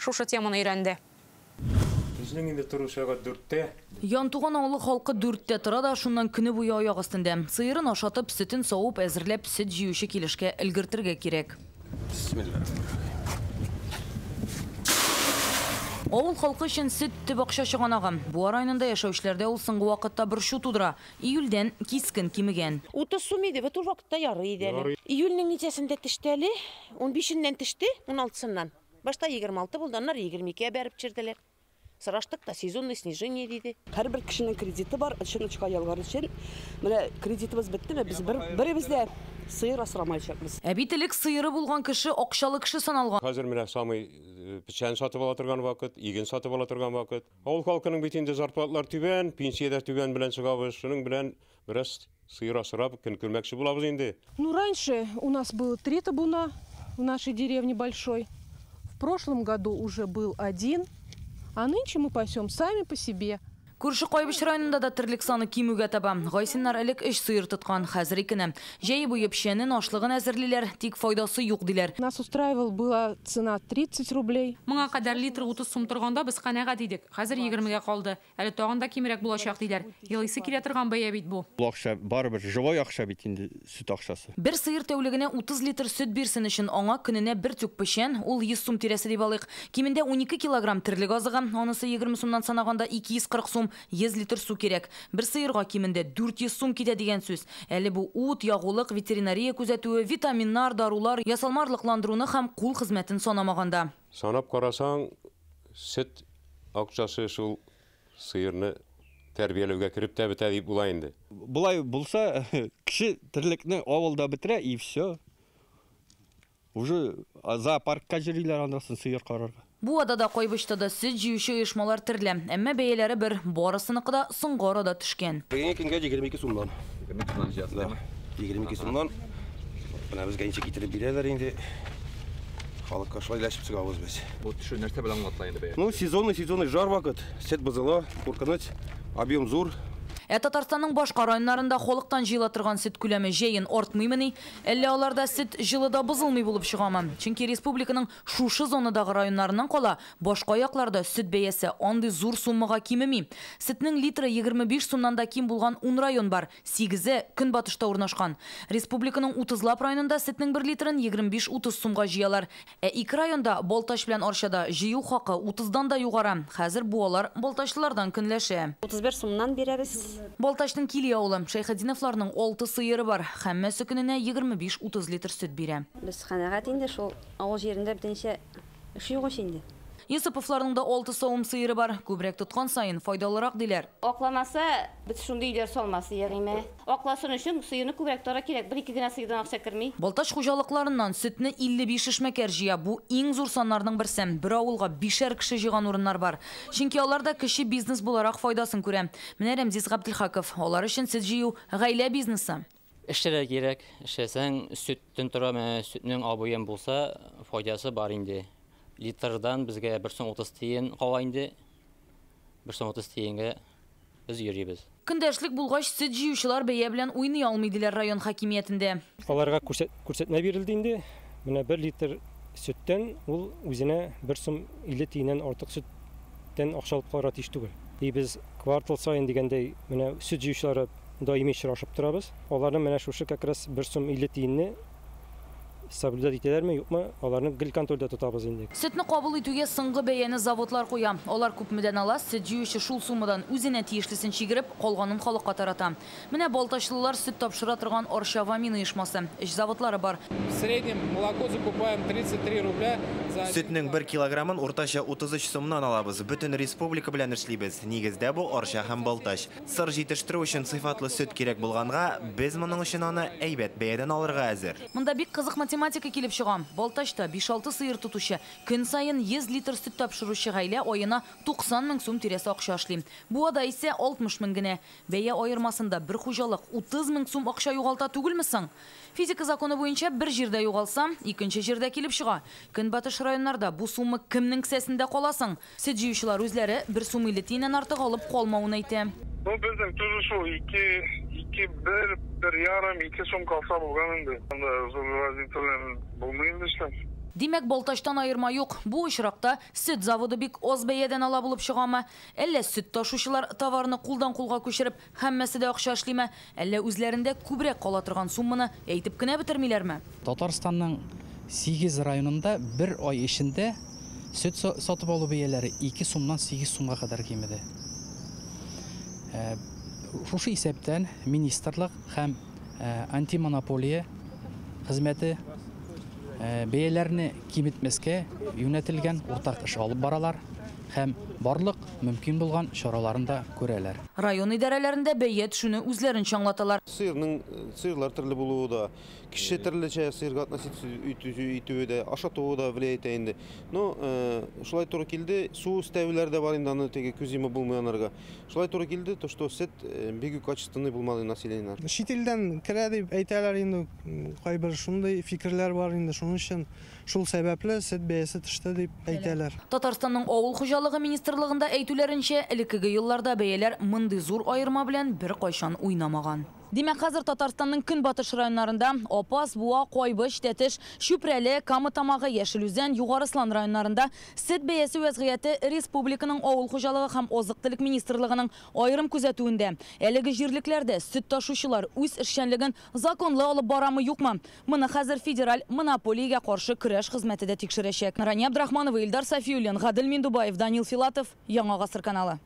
шушы теманы өйрәнде. Bizning indi turuşaga 4'te. Янтуған ауылы халқы 4'те тұра да шуннан күні бойы аяқ астында. Сыйырын ашатып, сүтін сауып, әзірлеп, сүт жиюші келішке үлгіртірге керек. Ауыл халқы үшін сүт түп ақша шығанағы. Буар айнында яшаушыларда ол сыңғы уақытта бір шу тудыра. Июльден кискін кимеген. 30 сум иде, бұл вақытта яры иде. Июльнің нечесінде тіштәлі, 15-нен тішті, 16-сынан. Башта 26 бұлданлар 22-ге бәріп черделер. Сыраштық та сезонный снижение дейді. Her bir kişinin krediti var. Şimdi çıkayalgar için. Böyle kreditimiz bitti mi? Biz biribizde sıyır asıramayacakmız. Әбителік сыйыры болған кіші оқшалы кіші саналған. Hazır mine samay piçen satıp alatırgan vakit, igen satıp alatırgan vakit. Avul halkının bitinde zarpatlar tüben, pensiyeler tüben bilen çıkabız. Şunun bilen biraz sıyır asırap kürmekçi bulabız indi. Ну, раньше у нас было 3 табуна в нашей деревне большой. В прошлом году уже был 1. А нынче мы пасем сами по себе. Күрші Қойбыш районында да тірлік саны кимуге таба. Ғайсынлар әлік іш сыйыр тұтқан қазір екіні. Жайы бұй пшенін ашлығын әзірлелер, тек файдасы юқ дилер. Нас устраивал была цена 30 рублей. Мыңа қадар литр 30 сум тұрғанда біз қанаға дейдік. Қазір 20-ге қалды. Әлі тоғында кемірек болашақ дейлер. Елесі келе тұрған бая бейт бұл. Бұл ақша барыбір живой ақша бейт енді сүт ақшасы. Бір сыйыр тәулігіне 30 литр сүт берсін үшін оңа күніне бір түк пішен, ол 100 сум тересі деп алық. Кемінде 12 килограмм тірлік азығы, онысы 20 сумнан санағанда 240 сум 100 литр су керек. Бір сыйырға кемінде 400 сум кете деген сөз. Әлі бұл ұт, яғулық, ветеринария күзетуі, витаминнар, дарулар, ясалмарлықландыруны һәм қул қызметін санамағанда. Sanap qarasang, süt akçası şul sıyırını terbiyelewge kirip de biter deyip bulayındı. Бұлай болса, кіші тірлікні ауылда бітіре, и все. Уже зоопаркқа жүрілер андасын сыйыр қарарға. Бу адада Қойбышта да сүт жиюші ұйышмалар түрлі. Әмі бейелері бір, барысынықы да сұңғары да түшкен. Күнге 22 сумдан. 22 сумдан. Бұна бізге енші кетіріп берелер енді. Халыққа шылайлашып шығауыз біз. Бұл түші нәрсе білен ғатлайынды бәйі? Ну, сезонный жар вақыт. Сет бұзыла, қорқыныч, объем зур. Татарстанның башқа районларында холықтан жиыла тұрған сүт күләме жейін ортмаймыны, әлі аларда сүт жылыда бұзылмай болып шығамам. Чөнки республиканың шушы зонадағы районларынан қола, башқа аяқларда сүт бәйесі онды зур суммаға кимеми. Сүтнің литрі 25 сумнан да ким болған 10 район бар, 8-і күнбатышта орнашқан. Республиканың 30-лап районында сүтнің 1 литрін 25-30 сумға жиялар. 2 районда Болташ белән Арчада жию хақы 30-дан да юғара. Хәзір буалар Болташлылардан күнләшә. 31 сумнан береріз. Болташтың Кили ауылы Шайхадиновларның 6 сыйыры бар. Хәммәсі күніне 25-30 литр сүт бере. Біз қанағат енді шол ауыл жерінде бітінше үші қошенде. Есіповларның да 6 сауым сыйыры бар. Көбірек тұтқан сайын файдалырақ дейлер. Оқламаса, біз шунды үйлер солмасы еғиме. Оқласын үшін сыйыны көбірек тора керек. 1-2 гына сыйдан ақша кірмей. Болташ қожалықларынан сүтіні 55 шішмәкер жия. Бұл ең зор санлардың бірсем. Бір ауылға 5-шер кіші жиған орындар бар. Шынки оларда кіші бизнес боларақ файдасын көрем. Мене Рамзис Ғабділхаков. Олар үшін сүт жию ғайлә бизнесі. Эшләр керек. Эшләсәң, сүттен тора, сүтнең абыем булса, файдасы бар инде. Литрдан бізге 130 тиен қалайынды, 130 тиенге біз үйрейбіз. Күндәшлік бұлғаш сүт жиюшылар бәйе білән ойны алмейділер район хакимиетінде. Оларға көрсетме берілдейінде, міне 1 литр сүттен ол өзіне 1 сум 50 тиеннен артық сүттен ақшалып қара тиіш түгіл. Біз квартал сайын дегенде міне сүт жиюшылары даими шырашып тұрабыз. Олардың міне шушы кәкірес 1 сум 50 тиенне соблюдать етелер ме, юқма, оларны гіл контрольда тұтабыз ендек. Сүтні қабыл етуге сыңғы бәйені заводлар қоя. Олар көп мүден ала, сүт жүйіші шул сумадан өзіне тиешлісін шегіріп, қолғанын халыққа тарата. Міне Болташлылар сүт тапшыра тұрған Оршавамин ұйышмасы. Үш заводлары бар. В среднем молоко закупаем 33 рубля. Сүтнің 1 килограммын орташа 33 сумнан алабыз. Бүтін республика білән эшлибез. Негізде бұл Орша һәм Болташ. Сыр җитештерү өчен сыйфатлы сүт керек булганга, без моның өчен аны әйбәт бәядән алырга әзер. Монда бик кызык математика килеп чыгам. Болташта 5-6 сыйыр тутучы, көн сайын 100 литр сүт тапшыручы гаилә аена 90 мең сум тирәсе акча эшли. Бу ада исә 60 мең генә. Бәя аермасында бер хуҗалык 30 мең сум акча югалта түгелме соң? Физика законы буенча бер җирдә югалса, икенче җирдә килеп чыга. Көнбатыш районнарда бу сумма кемнең кесәсендә каласың? Сөт җыючылар үзләре 1 сум 50 тиеннән артык алып калмавын әйтә. Бу безнең тоже шул 1,5 сум калса булган инде. Анда зур разница булмый инде. Демек, Балташтан айырма юк. Бу очракта сөт заводы бик аз бәядән ала булып чыгамы? Әллә сөт ташучылар товарны кулдан кулга күчереп, һәммәсе дә акча эшлиме? Әллә үзләрендә күбрәк кала торган сумманы әйтеп кенә бетермиләрме? Татарстанның 8 районында бер ай эчендә сөт сатып алу бәяләре 2 сумнан 8 сумга кадәр кимеде. Шушы исәптән министрлык һәм антимонополия хезмәте бәяләрне киметмәскә юнәтелгән уртак эш алып баралар һәм барлык мөмкин булган чараларында күрәләр. Район идарәләрендә бәя төшүне үзләренчә аңлаталар. Сыерлар төрле булуы да, кеше төрлечә сыерга относиться итүе дә, ашатуы да влияет инде. Но шулай туры килде, су өстәүләр дә бар инде, аны теге күз йомы булмаганнарга. Шулай туры килде, то что сөт бик качественный булмады населениеләр. Чит илдән керә дип әйтәләр инде, кайбер шундый фикерләр бар инде, шуның өчен шул сәбәпле сөт бәясе төште дип әйтәләр. Татарстанның авыл хуҗалыгы министрлыгында әйтүләренчә, элеккеге елларда бәяләр мондый зур айырма белән бер кайчан уйнамаган. Демәк, хәзер Татарстанның көнбатыш районнарында Апас, Буа, Кайбыш, Тәтеш, Шүпрәле, Камы тамагы, Яшелүзән, Югарыслан районнарында сөт бәясе вәзгыяте республиканың авыл хуҗалыгы һәм азык-төлек министрлыгының аерым күзәтүендә. Әлеге җирлекләрдә сөт ташучылар үз эшчәнлеген законлы алып барамы юкмы? Моны хәзер федераль монополиягә каршы көрәш хезмәте дә тикшерәчәк. Рания Абдрахманова, Илдар Сафиуллин, Гадел Миндубаев, Данил Филатов, Яңа гасыр каналы.